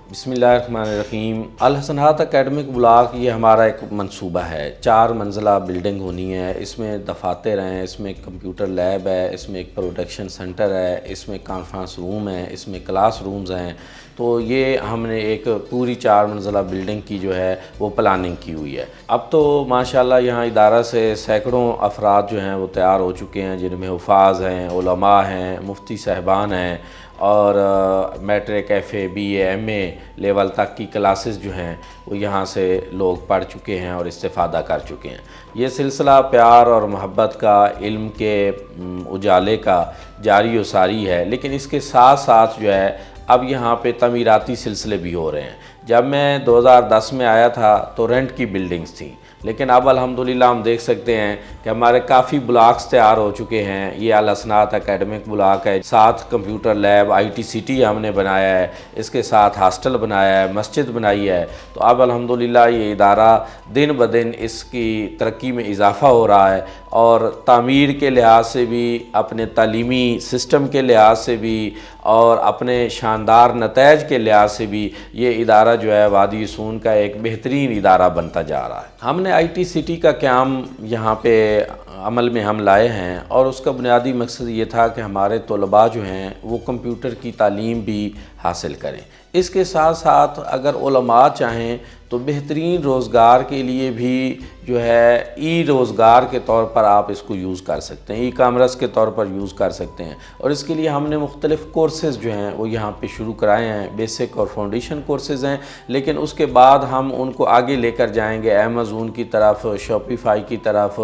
बिस्मिल्लाहिर्रहमानिर्रहीम। अल हसनात academic block ये हमारा एक मंसूबा है। 4 मंजिला बिल्डिंग होनी है। इसमें दफातर हैं, इसमें कंप्यूटर लैब है, इसमें एक प्रोडक्शन सेंटर है, इसमें कॉन्फ्रेंस रूम है, इसमें क्लास रूम्स हैं। तो ये हमने एक पूरी 4 मंजिला बिल्डिंग की जो है वो प्लानिंग की हुई है। अब तो माशाल्लाह यहाँ इदारा से सैकड़ों अफराद जो हैं वो तैयार हो चुके हैं, जिनमें हुफ़ाज़ हैं, उलमा हैं, मुफ्ती साहबान हैं और matric FA BA MA level तक की क्लासेस जो हैं वो यहाँ से लोग पढ़ चुके हैं और इस्तेफ़ादा कर चुके हैं। ये सिलसिला प्यार और मोहब्बत का, इल्म के उजाले का जारी व सारी है। लेकिन इसके साथ साथ जो है अब यहाँ पे तमीराती सिलसिले भी हो रहे हैं। जब मैं 2010 में आया था तो रेंट की बिल्डिंग्स थी, लेकिन अब अल्हम्दुलिल्लाह हम देख सकते हैं कि हमारे काफ़ी ब्लॉक्स तैयार हो चुके हैं। ये अल हसनात एकेडमिक ब्लॉक है, साथ कंप्यूटर लैब, IT सिटी हमने बनाया है, इसके साथ हॉस्टल बनाया है, मस्जिद बनाई है। तो अब अल्हम्दुलिल्लाह ये इदारा दिन ब दिन इसकी तरक्की में इजाफ़ा हो रहा है और तामीर के लिहाज से भी, अपने तालीमी सिस्टम के लिहाज से भी और अपने शानदार नतैज के लिहाज से भी ये इदारा जो है वादी सून का एक बेहतरीन इदारा बनता जा रहा है। हमने IT सिटी का क़याम यहाँ पे अमल में हम लाए हैं और उसका बुनियादी मकसद ये था कि हमारे तलबा जो हैं वो कंप्यूटर की तालीम भी हासिल करें। इसके साथ साथ अगर उलमा चाहें तो बेहतरीन रोज़गार के लिए भी जो है रोज़गार के तौर पर आप इसको यूज़ कर सकते हैं, कॉमर्स के तौर पर यूज़ कर सकते हैं। और इसके लिए हमने मुख्तलिफ़ कोर्सेज़ जो हैं वो यहाँ पे शुरू कराए हैं। बेसिक और फाउंडेशन कोर्सेज़ हैं, लेकिन उसके बाद हम उनको आगे लेकर जाएंगे अमेज़न की तरफ, शॉपिफाई की तरफ,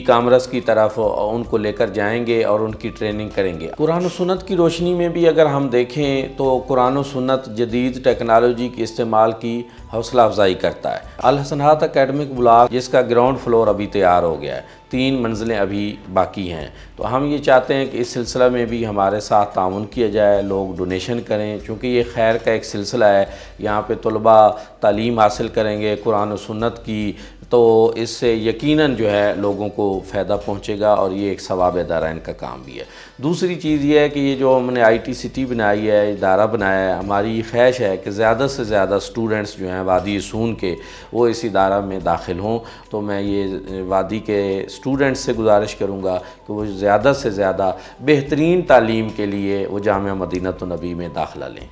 कॉमर्स की तरफ उनको लेकर जाएंगे और उनकी ट्रेनिंग करेंगे। कुरान और सुन्नत की रोशनी में भी अगर हम देखें तो कुरान और सुन्नत जदीद टेक्नोलॉजी के इस्तेमाल की हौसला अफजाई करता है। अल हसनात एकेडमिक ब्लॉक जिसका ग्राउंड फ्लोर अभी तैयार हो गया है, 3 मंजिलें अभी बाकी हैं। तो हम ये चाहते हैं कि इस सिलसिला में भी हमारे साथ ताउन किया जाए, लोग डोनेशन करें, क्योंकि ये खैर का एक सिलसिला है। यहाँ पे तलबा तालीम हासिल करेंगे कुरान और सुन्नत की, तो इससे यकीनन जो है लोगों को फ़ायदा पहुँचेगा और ये एक सवाब दाराइन का काम भी है। दूसरी चीज़ ये है कि ये जो हमने IT सिटी बनाई है, इदारा बनाया है, हमारी ख्वाहिश है कि ज़्यादा से ज़्यादा स्टूडेंट्स जो हैं वादी सून के वो इस इदारा में दाखिल हों। तो मैं ये वादी के स्टूडेंट्स से गुजारिश करूँगा कि वो ज़्यादा से ज़्यादा बेहतरीन तालीम के लिए वो जामिया मदीनतुन नबी में दाखिला लें।